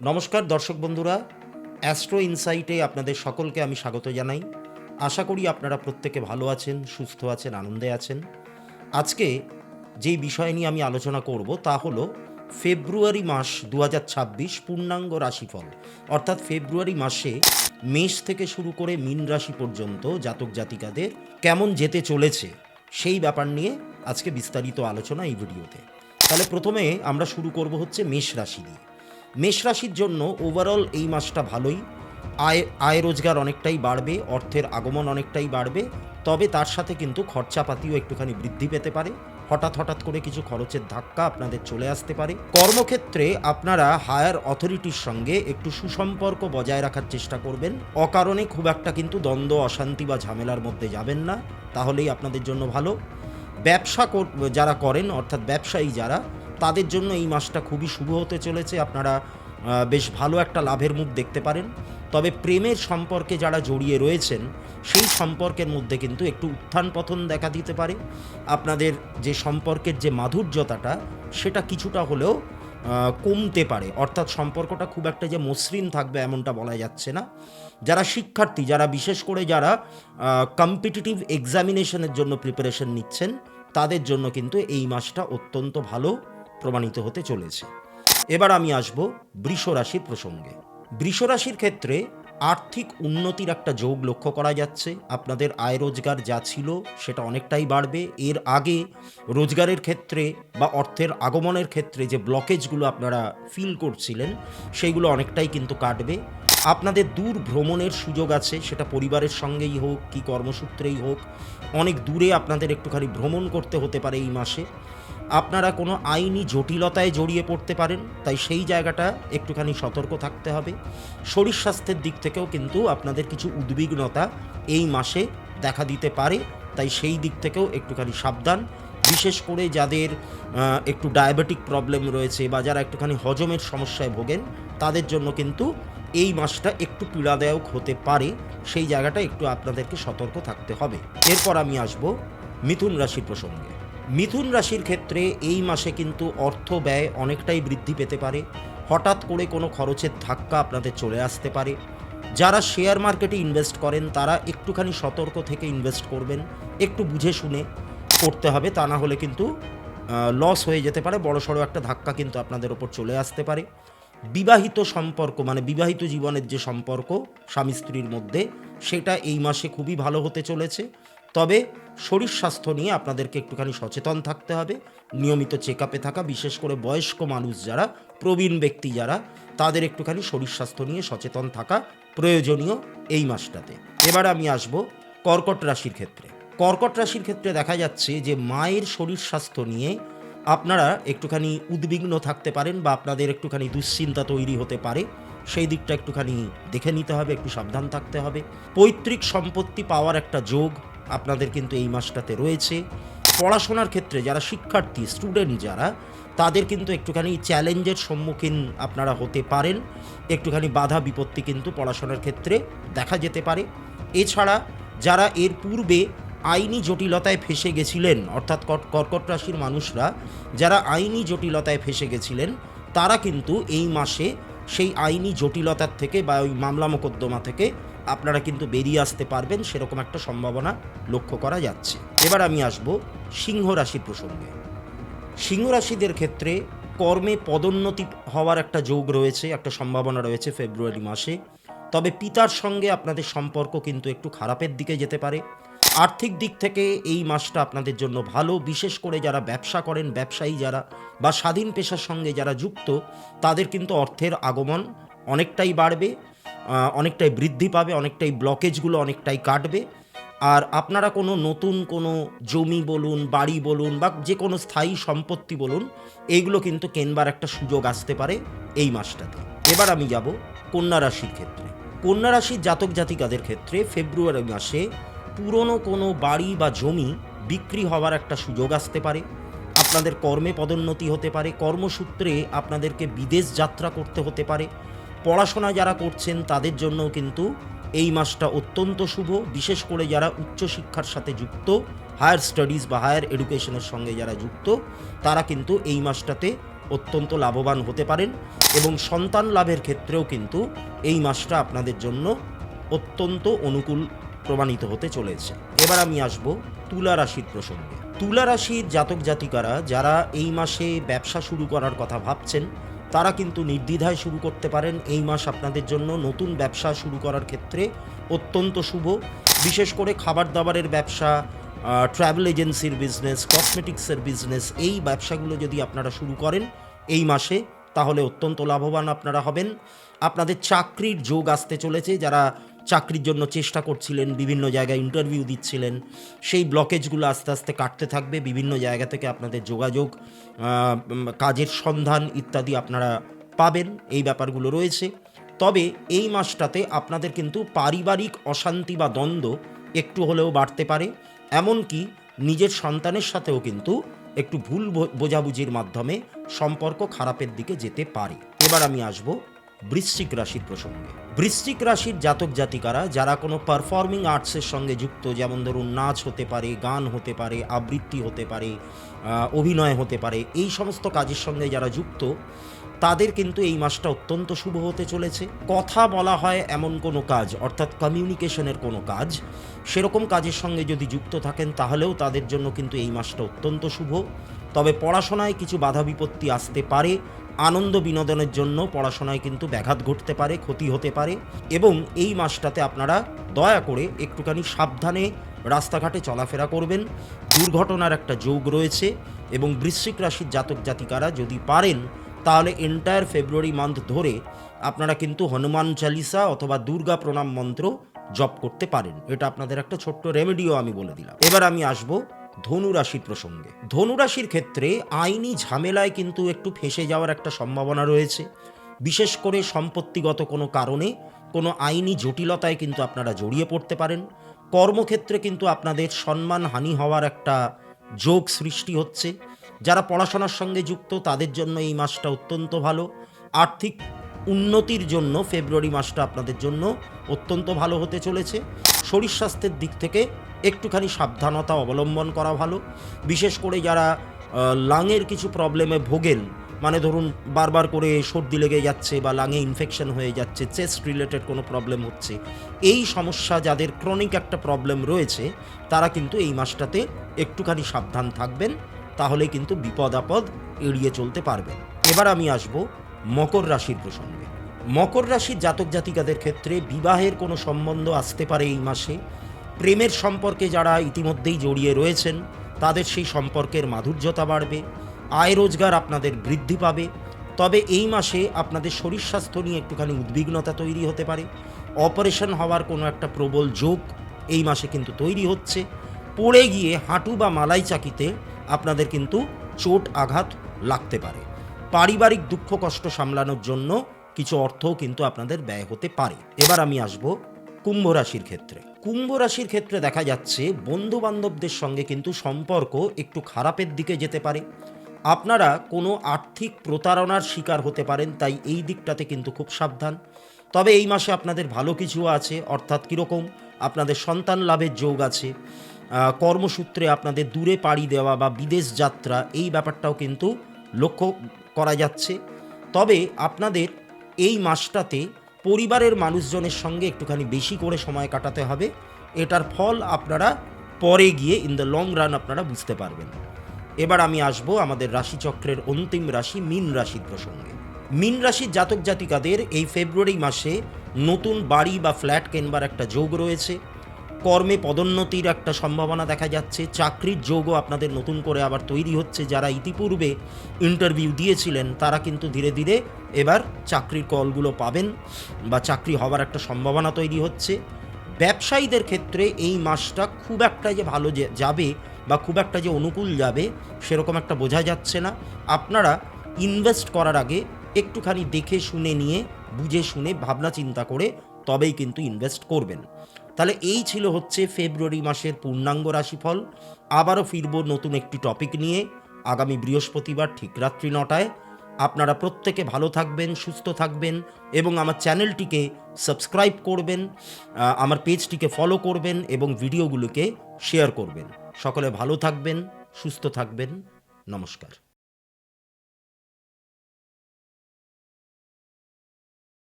নমস্কার দর্শক বন্ধুরা, অ্যাস্ট্রো ইনসাইটে আপনাদের সকলকে আমি স্বাগত জানাই। আশা করি আপনারা প্রত্যেকে ভালো আছেন, সুস্থ আছেন, আনন্দে আছেন। আজকে যেই বিষয় নিয়ে আমি আলোচনা করব তা হলো ফেব্রুয়ারি মাস ২০২৬ পূর্ণাঙ্গ রাশিফল। অর্থাৎ ফেব্রুয়ারি মাসে মেষ থেকে শুরু করে মীন রাশি পর্যন্ত জাতক জাতিকাদের কেমন যেতে চলেছে সেই ব্যাপার নিয়ে আজকে বিস্তারিত আলোচনা এই ভিডিওতে। তাহলে প্রথমে আমরা শুরু করব হচ্ছে মেষ রাশি দিয়ে। মেষ রাশির জন্য ওভারঅল এই মাসটা ভালোই। আয় রোজগার অনেকটাই বাড়বে, অর্থের আগমন অনেকটাই বাড়বে, তবে তার সাথে কিন্তু খরচাপাতিও একটুখানি বৃদ্ধি পেতে পারে। হঠাৎ করে কিছু খরচের ধাক্কা আপনাদের চলে আসতে পারে। কর্মক্ষেত্রে আপনারা হায়ার অথরিটির সঙ্গে একটু সুসম্পর্ক বজায় রাখার চেষ্টা করবেন। অকারণে খুব একটা কিন্তু দ্বন্দ্ব, অশান্তি বা ঝামেলার মধ্যে যাবেন না, তাহলেই আপনাদের জন্য ভালো। ব্যবসা যারা করেন, অর্থাৎ ব্যবসায়ী যারা, তাদের জন্য এই মাসটা খুবই শুভ হতে চলেছে। আপনারা বেশ ভালো একটা লাভের মুখ দেখতে পারেন। তবে প্রেমের সম্পর্কে যারা জড়িয়ে রয়েছেন সেই সম্পর্কের মধ্যে কিন্তু একটু উত্থান পতন দেখা দিতে পারে। আপনাদের যে সম্পর্কের যে মাধুর্যতাটা সেটা কিছুটা হলেও কমতে পারে, অর্থাৎ সম্পর্কটা খুব একটা যে মসৃণ থাকবে এমনটা বলা যাচ্ছে না। যারা শিক্ষার্থী, যারা বিশেষ করে যারা কম্পিটিটিভ এক্সামিনেশনের জন্য প্রিপারেশন নিচ্ছেন, তাদের জন্য কিন্তু এই মাসটা অত্যন্ত ভালো প্রমাণিত হতে চলেছে। এবার আমি আসব বৃষ রাশির প্রসঙ্গে। বৃষ রাশির ক্ষেত্রে আর্থিক উন্নতির একটা যোগ লক্ষ্য করা যাচ্ছে। আপনাদের আয় রোজগার যা ছিল সেটা অনেকটাই বাড়বে। এর আগে রোজগারের ক্ষেত্রে বা অর্থের আগমনের ক্ষেত্রে যে ব্লকেজগুলো আপনারা ফিল করছিলেন সেইগুলো অনেকটাই কিন্তু কাটবে। আপনাদের দূর ভ্রমণের সুযোগ আছে, সেটা পরিবারের সঙ্গেই হোক কি কর্মসূত্রেই হোক। অনেক দূরে আপনাদের একটুখানি ভ্রমণ করতে হতে পারে এই মাসে। আপনারা কোনো আইনি জটিলতায় জড়িয়ে পড়তে পারেন, তাই সেই জায়গাটা একটুখানি সতর্ক থাকতে হবে। শরীর স্বাস্থ্যের দিক থেকেও কিন্তু আপনাদের কিছু উদ্বিগ্নতা এই মাসে দেখা দিতে পারে, তাই সেই দিক থেকেও একটুখানি সাবধান। বিশেষ করে যাদের একটু ডায়াবেটিক প্রবলেম রয়েছে বা যারা একটুখানি হজমের সমস্যায় ভোগেন, তাদের জন্য কিন্তু এই মাসটা একটু পীড়াদায়ক হতে পারে। সেই জায়গাটা একটু আপনাদেরকে সতর্ক থাকতে হবে। এরপর আমি আসব মিথুন রাশির প্রসঙ্গে। মিথুন রাশির ক্ষেত্রে এই মাসে কিন্তু অর্থ ব্যয় অনেকটাই বৃদ্ধি পেতে পারে। হঠাৎ করে কোনো খরচের ধাক্কা আপনাদের চলে আসতে পারে। যারা শেয়ার মার্কেটে ইনভেস্ট করেন তারা একটুখানি সতর্ক থেকে ইনভেস্ট করবেন, একটু বুঝে শুনে করতে হবে, তা না হলে কিন্তু লস হয়ে যেতে পারে। বড়সড় একটা ধাক্কা কিন্তু আপনাদের ওপর চলে আসতে পারে। বিবাহিত সম্পর্ক, মানে বিবাহিত জীবনের যে সম্পর্ক স্বামী স্ত্রীর মধ্যে, সেটা এই মাসে খুবই ভালো হতে চলেছে। তবে শরীর স্বাস্থ্য নিয়ে আপনাদেরকে একটুখানি সচেতন থাকতে হবে। নিয়মিত চেক আপে থাকা, বিশেষ করে বয়স্ক মানুষ যারা, প্রবীণ ব্যক্তি যারা, তাদের একটুখানি শরীর স্বাস্থ্য নিয়ে সচেতন থাকা প্রয়োজনীয় এই মাসটাতে। এবার আমি আসব কর্কট রাশির ক্ষেত্রে। কর্কট রাশির ক্ষেত্রে দেখা যাচ্ছে যে মায়ের শরীর স্বাস্থ্য নিয়ে আপনারা একটুখানি উদ্বিগ্ন থাকতে পারেন বা আপনাদের একটুখানি দুশ্চিন্তা তৈরি হতে পারে। সেই দিকটা একটুখানি দেখে নিতে হবে, একটু সাবধান থাকতে হবে। পৈতৃক সম্পত্তি পাওয়ার একটা যোগ আপনাদের কিন্তু এই মাসটাতে রয়েছে। পড়াশোনার ক্ষেত্রে যারা শিক্ষার্থী, স্টুডেন্ট যারা, তাদের কিন্তু একটুখানি চ্যালেঞ্জের সম্মুখীন আপনারা হতে পারেন। একটুখানি বাধা বিপত্তি কিন্তু পড়াশোনার ক্ষেত্রে দেখা যেতে পারে। এছাড়া যারা এর পূর্বে আইনি জটিলতায় ফেঁসে গেছিলেন, অর্থাৎ কর্কট রাশির মানুষরা যারা আইনি জটিলতায় ফেঁসে গেছিলেন, তারা কিন্তু এই মাসে সেই আইনি জটিলতার থেকে বা ওই মামলা মোকদ্দমা থেকে আপনারা কিন্তু বেরিয়ে আসতে পারবেন, সেরকম একটা সম্ভাবনা লক্ষ্য করা যাচ্ছে। এবার আমি আসব সিংহ রাশির প্রসঙ্গে। সিংহ রাশিদের ক্ষেত্রে কর্মে পদোন্নতি হওয়ার একটা যোগ রয়েছে, একটা সম্ভাবনা রয়েছে ফেব্রুয়ারি মাসে। তবে পিতার সঙ্গে আপনাদের সম্পর্ক কিন্তু একটু খারাপের দিকে যেতে পারে। আর্থিক দিক থেকে এই মাসটা আপনাদের জন্য ভালো। বিশেষ করে যারা ব্যবসা করেন, ব্যবসায়ী যারা বা স্বাধীন পেশার সঙ্গে যারা যুক্ত, তাদের কিন্তু অর্থের আগমন অনেকটাই বাড়বে, অনেকটাই বৃদ্ধি পাবে, অনেকটাই ব্লকেজগুলো অনেকটাই কাটবে। আর আপনারা কোনো নতুন কোনো জমি বলুন, বাড়ি বলুন বা যে কোনো স্থায়ী সম্পত্তি বলুন, এইগুলো কিন্তু কেনবার একটা সুযোগ আসতে পারে এই মাসটাতে। এবার আমি যাব কন্যা রাশির ক্ষেত্রে। কন্যা রাশির জাতক জাতিকাদের ক্ষেত্রে ফেব্রুয়ারি মাসে পুরনো কোনো বাড়ি বা জমি বিক্রি হওয়ার একটা সুযোগ আসতে পারে। আপনাদের কর্মে পদোন্নতি হতে পারে। কর্মসূত্রে আপনাদেরকে বিদেশ যাত্রা করতে হতে পারে। পড়াশোনা যারা করছেন তাদের জন্যও কিন্তু এই মাসটা অত্যন্ত শুভ। বিশেষ করে যারা উচ্চশিক্ষার সাথে যুক্ত, হায়ার স্টাডিজ বা হায়ার এডুকেশনের সঙ্গে যারা যুক্ত, তারা কিন্তু এই মাসটাতে অত্যন্ত লাভবান হতে পারেন এবং সন্তান লাভের ক্ষেত্রেও কিন্তু এই মাসটা আপনাদের জন্য অত্যন্ত অনুকূল প্রমাণিত হতে চলেছে। এবার আমি আসব তুলা রাশির প্রসঙ্গে। তুলা রাশির জাতক জাতিকারা যারা এই মাসে ব্যবসা শুরু করার কথা ভাবছেন তারা কিন্তু নির্দ্বিধায় শুরু করতে পারেন। এই মাস আপনাদের জন্য নতুন ব্যবসা শুরু করার ক্ষেত্রে অত্যন্ত শুভ। বিশেষ করে খাবার দাবারের ব্যবসা, ট্রাভেল এজেন্সির বিজনেস, কসমেটিক্সের বিজনেস, এই ব্যবসাগুলো যদি আপনারা শুরু করেন এই মাসে তাহলে অত্যন্ত লাভবান আপনারা হবেন। আপনাদের চাকরির যোগ আসতে চলেছে। যারা চাকরির জন্য চেষ্টা করছিলেন, বিভিন্ন জায়গায় ইন্টারভিউ দিচ্ছিলেন, সেই ব্লকেজগুলো আস্তে আস্তে কাটতে থাকবে। বিভিন্ন জায়গা থেকে আপনাদের যোগাযোগ, কাজের সন্ধান ইত্যাদি আপনারা পাবেন, এই ব্যাপারগুলো রয়েছে। তবে এই মাসটাতে আপনাদের কিন্তু পারিবারিক অশান্তি বা দ্বন্দ্ব একটু হলেও বাড়তে পারে। এমনকি নিজের সন্তানের সাথেও কিন্তু একটু ভুল বোঝাবুঝির মাধ্যমে সম্পর্ক খারাপের দিকে যেতে পারে। এবার আমি আসব বৃশ্চিক রাশির প্রসঙ্গে। বৃশ্চিক রাশির জাতক জাতিকারা যারা কোনো পারফর্মিং আর্টসের সঙ্গে যুক্ত, যেমন ধরুন নাচ হতে পারে, গান হতে পারে, আবৃত্তি হতে পারে, অভিনয় হতে পারে, এই সমস্ত কাজের সঙ্গে যারা যুক্ত তাদের কিন্তু এই মাসটা অত্যন্ত শুভ হতে চলেছে। কথা বলা হয় এমন কোনো কাজ, অর্থাৎ কমিউনিকেশনের কোনো কাজ, সেরকম কাজের সঙ্গে যদি যুক্ত থাকেন তাহলেও তাদের জন্য কিন্তু এই মাসটা অত্যন্ত শুভ। তবে পড়াশোনায় কিছু বাধা বিপত্তি আসতে পারে। আনন্দ বিনোদনের জন্য পড়াশোনায় কিন্তু ব্যাঘাত ঘটতে পারে, ক্ষতি হতে পারে। এবং এই মাসটাতে আপনারা দয়া করে একটুখানি সাবধানে রাস্তাঘাটে চলাফেরা করবেন। দুর্ঘটনার একটা যোগ রয়েছে এবং বৃশ্চিক রাশির জাতক জাতিকারা যদি পারেন তাহলে এন্টায়ার ফেব্রুয়ারি মান্থ ধরে আপনারা কিন্তু হনুমান চালিসা অথবা দুর্গা প্রণাম মন্ত্র জপ করতে পারেন। এটা আপনাদের একটা ছোট্ট রেমেডিও আমি বলে দিলাম। এবার আমি আসব ধনু রাশির প্রসঙ্গে। ধনু রাশির ক্ষেত্রে আইনি ঝামেলায় কিন্তু একটু ফেঁসে যাওয়ার একটা সম্ভাবনা রয়েছে। বিশেষ করে সম্পত্তিগত কোনো কারণে কোনো আইনি জটিলতায় কিন্তু আপনারা জড়িয়ে পড়তে পারেন। কর্মক্ষেত্রে কিন্তু আপনাদের সম্মানহানি হওয়ার একটা যোগ সৃষ্টি হচ্ছে। যারা পড়াশোনার সঙ্গে যুক্ত তাদের জন্য এই মাসটা অত্যন্ত ভালো। আর্থিক উন্নতির জন্য ফেব্রুয়ারি মাসটা আপনাদের জন্য অত্যন্ত ভালো হতে চলেছে। শরীর স্বাস্থ্যের দিক থেকে একটুখানি সাবধানতা অবলম্বন করা ভালো। বিশেষ করে যারা লাংয়ের কিছু প্রবলেমে ভোগেন, মানে ধরুন বারবার করে সর্দি লেগে যাচ্ছে বা লাঙে ইনফেকশন হয়ে যাচ্ছে, চেস্ট রিলেটেড কোনো প্রবলেম হচ্ছে, এই সমস্যা যাদের ক্রনিক একটা প্রবলেম রয়েছে তারা কিন্তু এই মাসটাতে একটুখানি সাবধান থাকবেন, তাহলে কিন্তু বিপদ আপদ এড়িয়ে চলতে পারবেন। এবার আমি আসব মকর রাশির প্রসঙ্গে। মকর রাশির জাতক জাতিকাদের ক্ষেত্রে বিবাহের কোনো সম্বন্ধ আসতে পারে এই মাসে। প্রেমের সম্পর্কে যারা ইতিমধ্যেই জড়িয়ে রয়েছেন তাদের সেই সম্পর্কের মাধুর্যতা বাড়বে। আয় রোজগার আপনাদের বৃদ্ধি পাবে। তবে এই মাসে আপনাদের শরীর স্বাস্থ্য নিয়ে একটুখানি উদ্বিগ্নতা তৈরি হতে পারে। অপারেশন হওয়ার কোনো একটা প্রবল যোগ এই মাসে কিন্তু তৈরি হচ্ছে। পড়ে গিয়ে হাঁটু বা মালাই চাকিতে আপনাদের কিন্তু চোট আঘাত লাগতে পারে। পারিবারিক দুঃখ কষ্ট সামলানোর জন্য কিছু অর্থও কিন্তু আপনাদের ব্যয় হতে পারে। এবার আমি আসব কুম্ভ রাশির ক্ষেত্রে। কুম্ভ রাশির ক্ষেত্রে দেখা যাচ্ছে বন্ধু বান্ধবদের সঙ্গে কিন্তু সম্পর্ক একটু খারাপের দিকে যেতে পারে। আপনারা কোনো আর্থিক প্রতারণার শিকার হতে পারেন, তাই এই দিকটাতে কিন্তু খুব সাবধান। তবে এই মাসে আপনাদের ভালো কিছু আছে, অর্থাৎ কীরকম, আপনাদের সন্তান লাভের যোগ আছে। কর্মসূত্রে আপনাদের দূরে পাড়ি দেওয়া বা বিদেশ যাত্রা, এই ব্যাপারটাও কিন্তু লক্ষ্য করা যাচ্ছে। তবে আপনাদের এই মাসটাতে পরিবারের মানুষজনের সঙ্গে একটুখানি বেশি করে সময় কাটাতে হবে। এটার ফল আপনারা পরে গিয়ে ইন দ্য লং রান আপনারা বুঝতে পারবেন। এবার আমি আসব আমাদের রাশিচক্রের অন্তিম রাশি মীন রাশির প্রসঙ্গে। মীন রাশির জাতক জাতিকাদের এই ফেব্রুয়ারি মাসে নতুন বাড়ি বা ফ্ল্যাট কেনবার একটা যোগ রয়েছে। কর্মে পদোন্নতির একটা সম্ভাবনা দেখা যাচ্ছে। চাকরির যোগও আপনাদের নতুন করে আবার তৈরি হচ্ছে। যারা ইতিপূর্বে ইন্টারভিউ দিয়েছিলেন তারা কিন্তু ধীরে ধীরে এবার চাকরির কলগুলো পাবেন বা চাকরি হওয়ার একটা সম্ভাবনা তৈরি হচ্ছে। ব্যবসায়ীদের ক্ষেত্রে এই মাসটা খুব একটা যে ভালো যাবে বা খুব একটা যে অনুকূল যাবে সেরকম একটা বোঝা যাচ্ছে না। আপনারা ইনভেস্ট করার আগে একটুখানি দেখে শুনে নিয়ে, বুঝে শুনে, ভাবনা চিন্তা করে তবেই কিন্তু ইনভেস্ট করবেন। তাহলে এই ছিল হচ্ছে ফেব্রুয়ারি মাসের পূর্ণাঙ্গ রাশিফল। আবারও ফিরব নতুন একটি টপিক নিয়ে আগামী বৃহস্পতিবার ঠিক রাত্রি 9টায়। আপনারা প্রত্যেকে ভালো থাকবেন, সুস্থ থাকবেন এবং আমার চ্যানেলটিকে সাবস্ক্রাইব করবেন, আমার পেজটিকে ফলো করবেন এবং ভিডিওগুলোকে শেয়ার করবেন। সকলে ভালো থাকবেন, সুস্থ থাকবেন। নমস্কার।